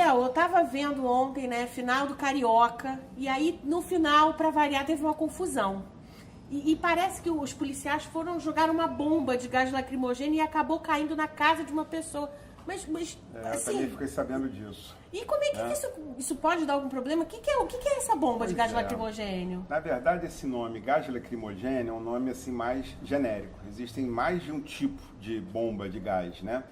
Gabriel, eu tava vendo ontem, né, final do Carioca, e aí no final, pra variar, teve uma confusão. E parece que os policiais foram jogar uma bomba de gás lacrimogêneo e acabou caindo na casa de uma pessoa. Mas Eu assim, também fiquei sabendo disso. e como é que isso pode dar algum problema? O que é essa bomba de gás lacrimogêneo? Na verdade, esse nome, gás lacrimogêneo, é um nome assim mais genérico. Existem mais de um tipo de bomba de gás, né?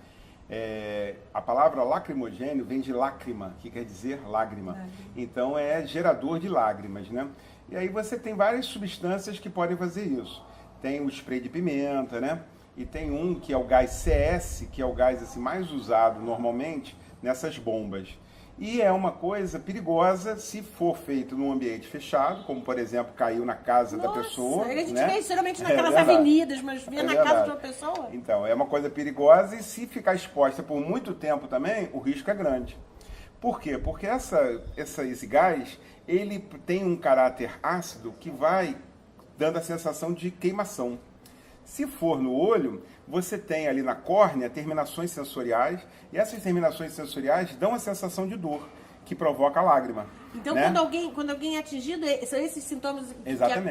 A palavra lacrimogênio vem de lágrima, que quer dizer lágrima. Então é gerador de lágrimas, né? E aí você tem várias substâncias que podem fazer isso. Tem o spray de pimenta, né? E tem um que é o gás CS, que é o gás assim, mais usado normalmente nessas bombas. E é uma coisa perigosa se for feito num ambiente fechado, como por exemplo caiu na casa da pessoa. A gente né? vê geralmente naquelas avenidas, mas vê na casa de uma pessoa. Então, é uma coisa perigosa e se ficar exposta por muito tempo também, o risco é grande. Por quê? Porque esse gás, ele tem um caráter ácido que vai dando a sensação de queimação. Se for no olho, você tem ali na córnea terminações sensoriais, e essas terminações sensoriais dão a sensação de dor, que provoca a lágrima. Então, né? quando alguém é atingido, são esses sintomas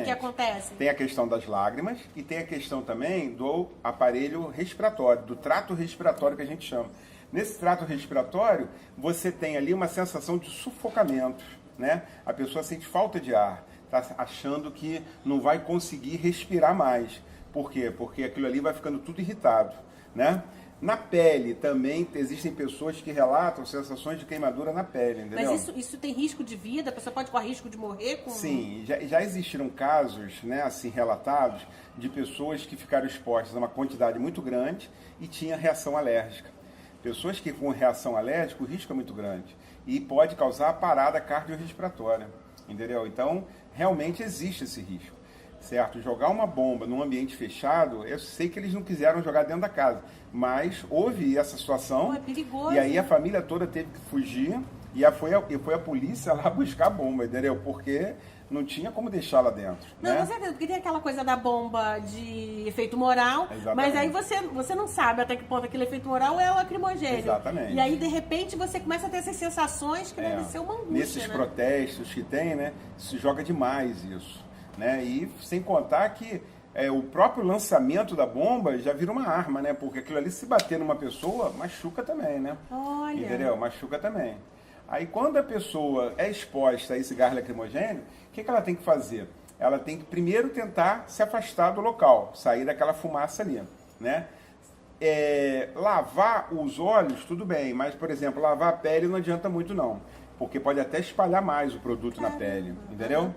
que acontecem? Tem a questão das lágrimas e tem a questão também do aparelho respiratório, do trato respiratório que a gente chama. Nesse trato respiratório, você tem ali uma sensação de sufocamento, né? A pessoa sente falta de ar, está achando que não vai conseguir respirar mais. Por quê? Porque aquilo ali vai ficando tudo irritado, né? Na pele também existem pessoas que relatam sensações de queimadura na pele, entendeu? Mas isso tem risco de vida? A pessoa pode correr risco de morrer? Sim, já existiram casos, né, assim, relatados de pessoas que ficaram expostas a uma quantidade muito grande e tinha reação alérgica. Pessoas que com reação alérgica, o risco é muito grande e pode causar parada cardiorrespiratória, entendeu? Então, realmente existe esse risco. Certo? Jogar uma bomba num ambiente fechado, eu sei que eles não quiseram jogar dentro da casa, mas houve essa situação. É perigoso. E aí a família toda teve que fugir e foi a polícia lá buscar a bomba, entendeu? Porque não tinha como deixar lá dentro. Não, né? com certeza, porque tem aquela coisa da bomba de efeito moral, Exatamente. mas aí você não sabe até que ponto aquele efeito moral é lacrimogêneo. Exatamente. E aí, de repente, você começa a ter essas sensações que deve ser uma angústia, Nesses né? protestos que tem, né, se joga demais isso. Né? E sem contar que o próprio lançamento da bomba já vira uma arma, né? Porque aquilo ali, se bater numa pessoa, machuca também, né? Olha. Entendeu? Machuca também. Aí quando a pessoa é exposta a esse gás lacrimogêneo, o que ela tem que fazer? Ela tem que primeiro tentar se afastar do local, sair daquela fumaça ali, né? Lavar os olhos, tudo bem, mas, por exemplo, lavar a pele não adianta muito não, porque pode até espalhar mais o produto na pele, entendeu?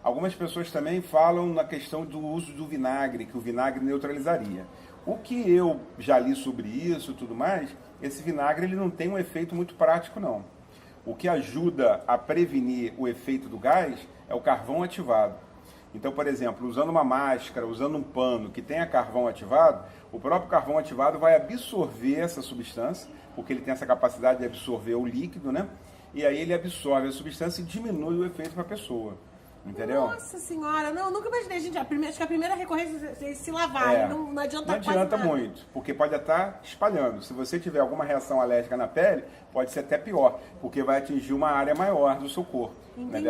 Algumas pessoas também falam na questão do uso do vinagre, que o vinagre neutralizaria. O que eu já li sobre isso e tudo mais, esse vinagre ele não tem um efeito muito prático, não. O que ajuda a prevenir o efeito do gás é o carvão ativado. Então, por exemplo, usando uma máscara, usando um pano que tenha carvão ativado, o próprio carvão ativado vai absorver essa substância, porque ele tem essa capacidade de absorver o líquido, né? E aí ele absorve a substância e diminui o efeito para a pessoa. Entendeu? Nossa senhora, não, nunca imaginei, gente. Acho que a primeira recorrência é se lavar, não adianta Não adianta quase nada. muito, porque pode estar espalhando. Se você tiver alguma reação alérgica na pele, pode ser até pior, porque vai atingir uma área maior do seu corpo. Entendi. Não é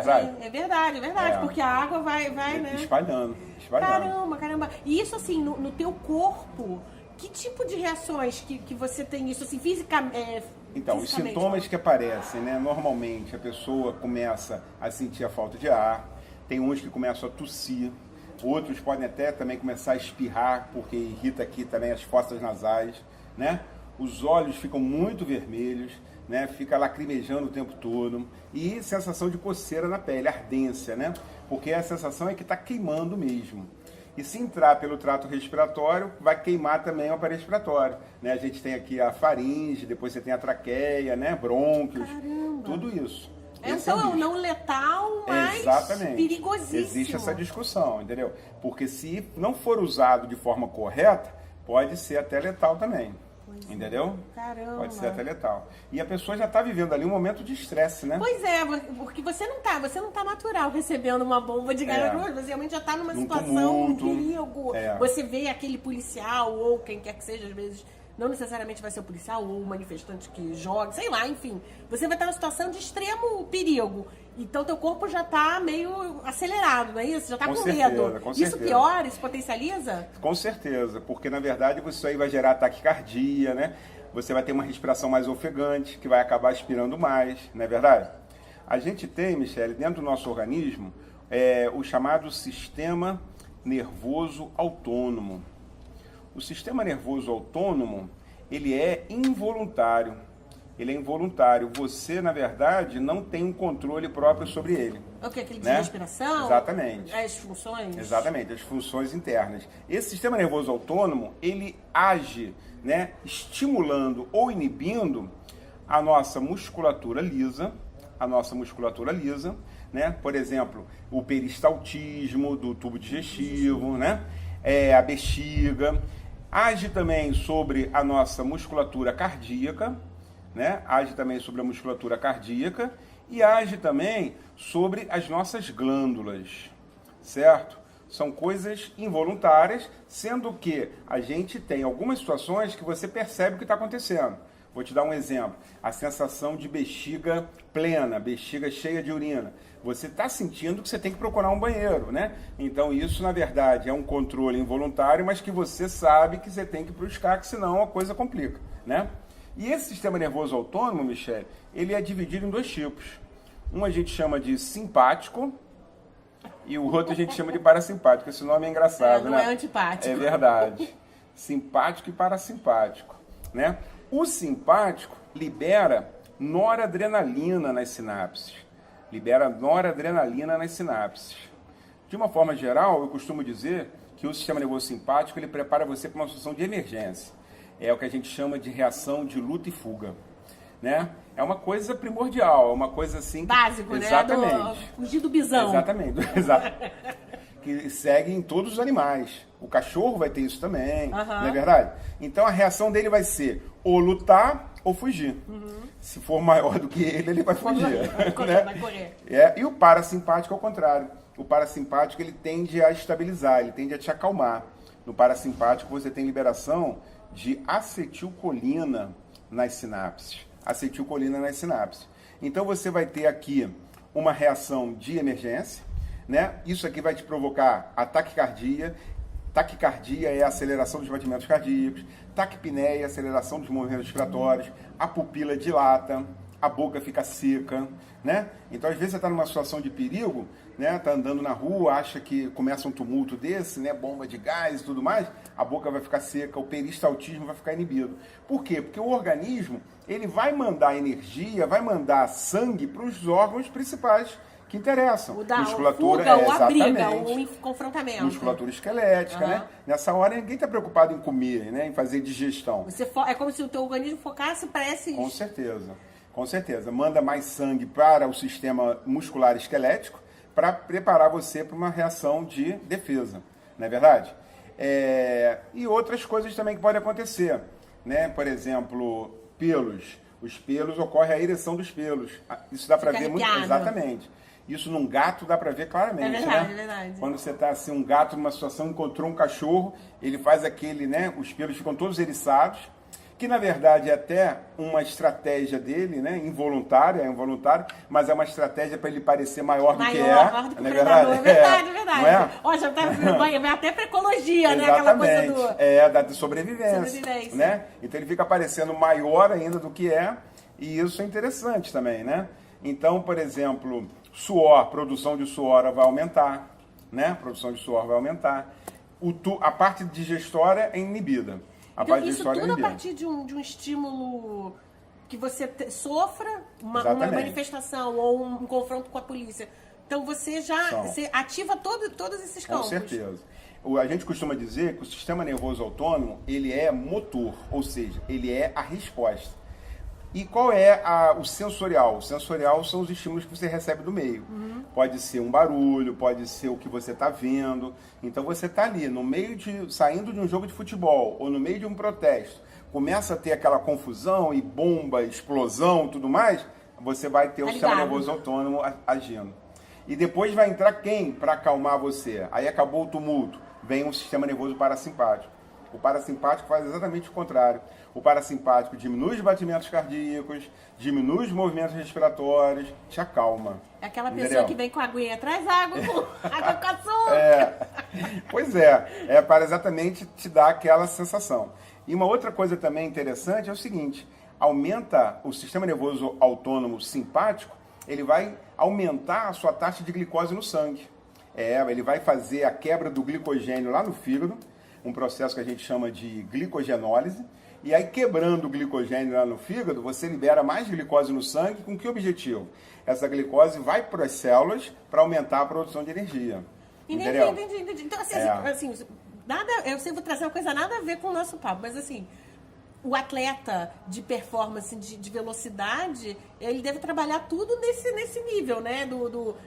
verdade? É verdade, porque a água vai, né? Espalhando. Caramba. E isso assim, no teu corpo, que tipo de reações que você tem isso, assim, fisicamente? Então, os sintomas que aparecem, né? Normalmente a pessoa começa a sentir a falta de ar, tem uns que começam a tossir, outros podem até também começar a espirrar, porque irrita aqui também as fossas nasais, né? Os olhos ficam muito vermelhos, né? Fica lacrimejando o tempo todo, e sensação de coceira na pele, ardência, né? Porque a sensação é que está queimando mesmo. E se entrar pelo trato respiratório, vai queimar também o aparelho respiratório, né? A gente tem aqui a faringe, depois você tem a traqueia, né? Brônquios, tudo isso. Então é um não letal, mas perigosíssimo. Existe essa discussão, entendeu? Porque se não for usado de forma correta, pode ser até letal também. Entendeu? Caramba. Pode ser até letal. E a pessoa já está vivendo ali um momento de estresse, né? Pois é, porque você não tá natural recebendo uma bomba de gás lacrimogêneo, você realmente já está numa situação, um perigo. Você vê aquele policial ou quem quer que seja, às vezes, não necessariamente vai ser o policial ou o manifestante que joga, sei lá, enfim. Você vai estar numa situação de extremo perigo. Então, teu corpo já está meio acelerado, não é isso? Já está com medo. Com isso certeza. piora, isso potencializa? Com certeza, porque na verdade isso aí vai gerar taquicardia, né? Você vai ter uma respiração mais ofegante, que vai acabar aspirando mais, não é verdade? A gente tem, Michele, dentro do nosso organismo, o chamado sistema nervoso autônomo. O sistema nervoso autônomo, ele é involuntário. Ele é involuntário. Você, na verdade, não tem um controle próprio sobre ele. O que? Aquele de né? respiração? Exatamente. As funções? Exatamente, as funções internas. Esse sistema nervoso autônomo, ele age, né, estimulando ou inibindo a nossa musculatura lisa, né? Por exemplo, o peristaltismo do tubo digestivo, né? A bexiga. Age também sobre a nossa musculatura cardíaca, né? Age também sobre a musculatura cardíaca e age também sobre as nossas glândulas, certo? São coisas involuntárias, sendo que a gente tem algumas situações que você percebe o que está acontecendo. Vou te dar um exemplo. A sensação de bexiga plena, bexiga cheia de urina. Você está sentindo que você tem que procurar um banheiro, né? Então isso, na verdade, é um controle involuntário, mas que você sabe que você tem que buscar, que senão a coisa complica, né? E esse sistema nervoso autônomo, Michele, ele é dividido em dois tipos. Um a gente chama de simpático e o outro a gente chama de parasimpático. Esse nome é engraçado, não né? É antipático. É verdade. Simpático e parasimpático, né? O simpático libera noradrenalina nas sinapses. De uma forma geral, eu costumo dizer que o sistema nervoso simpático ele prepara você para uma situação de emergência. É o que a gente chama de reação de luta e fuga, né? É uma coisa primordial, é uma coisa assim... Básico, exatamente, né? Fugir do bisão. Exatamente, exato. Que segue em todos os animais. O cachorro vai ter isso também, não é verdade? Então a reação dele vai ser ou lutar ou fugir. Se for maior do que ele vai fugir. Vai correr. E o parasimpático é o contrário. O parasimpático ele tende a estabilizar, ele tende a te acalmar. No parasimpático você tem liberação de acetilcolina nas sinapses. Então você vai ter aqui uma reação de emergência, né? Isso aqui vai te provocar a taquicardia. Taquicardia é a aceleração dos batimentos cardíacos. Taquipneia é a aceleração dos movimentos respiratórios. A pupila dilata, a boca fica seca, né? Então, às vezes, você está numa situação de perigo, né? Está andando na rua, acha que começa um tumulto desse, né? Bomba de gás e tudo mais, a boca vai ficar seca, o peristaltismo vai ficar inibido. Por quê? Porque o organismo, ele vai mandar energia, vai mandar sangue para os órgãos principais que interessam. Musculatura, o abriga, o confrontamento. Musculatura esquelética, né? Nessa hora ninguém está preocupado em comer, né? Em fazer digestão. É como se o teu organismo focasse para esses... Com certeza. Manda mais sangue para o sistema muscular esquelético para preparar você para uma reação de defesa, não é verdade? E outras coisas também que podem acontecer, né? Por exemplo, pelos. Os pelos, ocorre a ereção dos pelos. Isso dá para ver muito... Exatamente. Isso num gato dá para ver claramente, né? É verdade. Quando você está assim, um gato numa situação, encontrou um cachorro, ele faz aquele, né? Os pelos ficam todos eriçados, que na verdade é até uma estratégia dele, né? Involuntária, mas é uma estratégia para ele parecer maior do que é. Maior do que o predador. Verdade. Não é? Ó, já vai até para ecologia, né? Aquela coisa da sobrevivência. Né? Então ele fica parecendo maior ainda do que é, e isso é interessante também, né? Então, por exemplo, produção de suor vai aumentar, né? A parte digestória é inibida. Então, isso tudo a partir de um estímulo que você sofra, uma manifestação ou um confronto com a polícia. Então, você ativa todos esses campos. Com certeza. A gente costuma dizer que o sistema nervoso autônomo, ele é motor, ou seja, ele é a resposta. E qual é o sensorial? O sensorial são os estímulos que você recebe do meio. Pode ser um barulho, pode ser o que você está vendo. Então você está ali, saindo de um jogo de futebol ou no meio de um protesto, começa a ter aquela confusão e bomba, explosão, tudo mais, você vai ter o sistema nervoso autônomo agindo. E depois vai entrar quem para acalmar você? Aí acabou o tumulto, vem o sistema nervoso parasimpático. O parasimpático faz exatamente o contrário. O parasimpático diminui os batimentos cardíacos, diminui os movimentos respiratórios, te acalma. É aquela pessoa Entendeu? que vem com a aguinha, traz água com açúcar. Pois é para exatamente te dar aquela sensação. E uma outra coisa também interessante é o seguinte, aumenta o sistema nervoso autônomo simpático, ele vai aumentar a sua taxa de glicose no sangue. Ele vai fazer a quebra do glicogênio lá no fígado, um processo que a gente chama de glicogenólise, e aí quebrando o glicogênio lá no fígado, você libera mais glicose no sangue, com que objetivo? Essa glicose vai para as células para aumentar a produção de energia. Entendi. Então, assim, eu sei, vou trazer uma coisa nada a ver com o nosso papo, mas assim, o atleta de performance, de velocidade, ele deve trabalhar tudo nesse nível, né?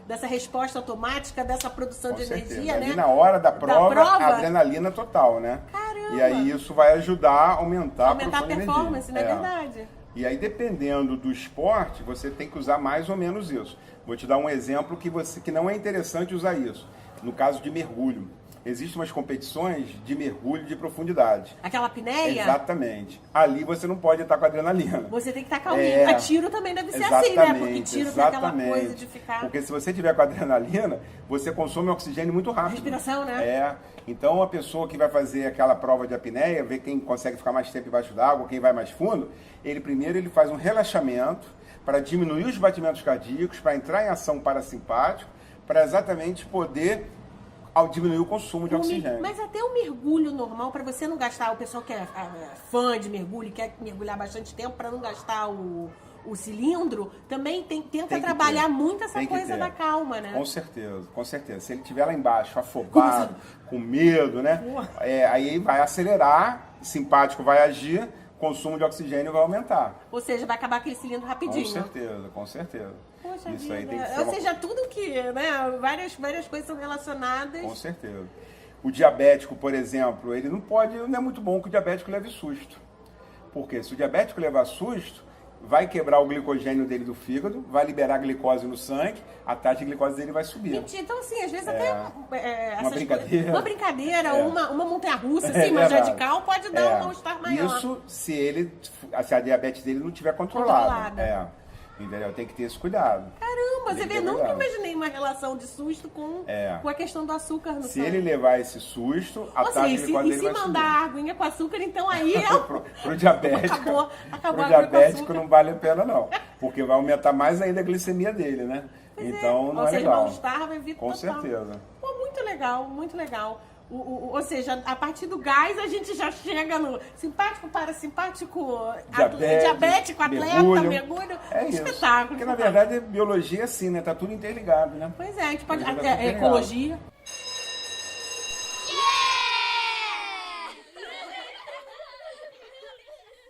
Dessa resposta automática, dessa produção de energia, ali né? na hora da prova, adrenalina total, né? Caramba! E aí isso vai ajudar a aumentar a performance, não é verdade? E aí, dependendo do esporte, você tem que usar mais ou menos isso. Vou te dar um exemplo que não é interessante usar isso. No caso de mergulho. Existem umas competições de mergulho de profundidade. Aquela apneia? Exatamente. Ali você não pode estar com adrenalina. Você tem que estar calminho. A tiro também deve ser assim, né? Porque tiro tem aquela coisa de ficar... Porque se você tiver com adrenalina, você consome oxigênio muito rápido. Respiração, né? Então, a pessoa que vai fazer aquela prova de apneia, ver quem consegue ficar mais tempo embaixo d'água, quem vai mais fundo, ele faz um relaxamento para diminuir os batimentos cardíacos, para entrar em ação parasimpático, para exatamente poder diminuir o consumo de oxigênio. Mas até o mergulho normal, para você não gastar, o pessoal que é fã de mergulho, quer mergulhar bastante tempo, para não gastar o cilindro, também tenta trabalhar muito essa coisa da calma, né? Com certeza. Se ele estiver lá embaixo, afobado, com medo, né? Aí vai acelerar, simpático vai agir, consumo de oxigênio vai aumentar. Ou seja, vai acabar aquele cilindro rapidinho. Com certeza. Poxa Isso vida. aí tem que ser Ou seja, tudo que, né, várias coisas são relacionadas. Com certeza. O diabético, por exemplo, ele não é muito bom que o diabético leve susto. Porque se o diabético levar susto, vai quebrar o glicogênio dele do fígado, vai liberar glicose no sangue, a taxa de glicose dele vai subir. Mentira, então assim, às vezes uma brincadeira, uma montanha-russa, assim, mais radical, pode dar um mal-estar maior. Isso se a diabetes dele não estiver controlada. Entendeu? Tem que ter esse cuidado. Caramba, você vê, nunca imaginei uma relação de susto com a questão do açúcar no sangue. Se ele levar esse susto, a taxa de glicose dele vai subir. E se mandar aguinha com açúcar, então aí pro diabético, acabou pro diabético não vale a pena não, porque vai aumentar mais ainda a glicemia dele, né? Então não é legal. Ou seja, mal-estar vai vir com certeza. Pô, muito legal, muito legal. Ou seja, a partir do gás a gente já chega no simpático, parasimpático, diabético, atleta, mergulho. Espetáculo. Porque na verdade a biologia é assim, né? Tá tudo interligado, né? Pois é, a gente pode. Ecologia.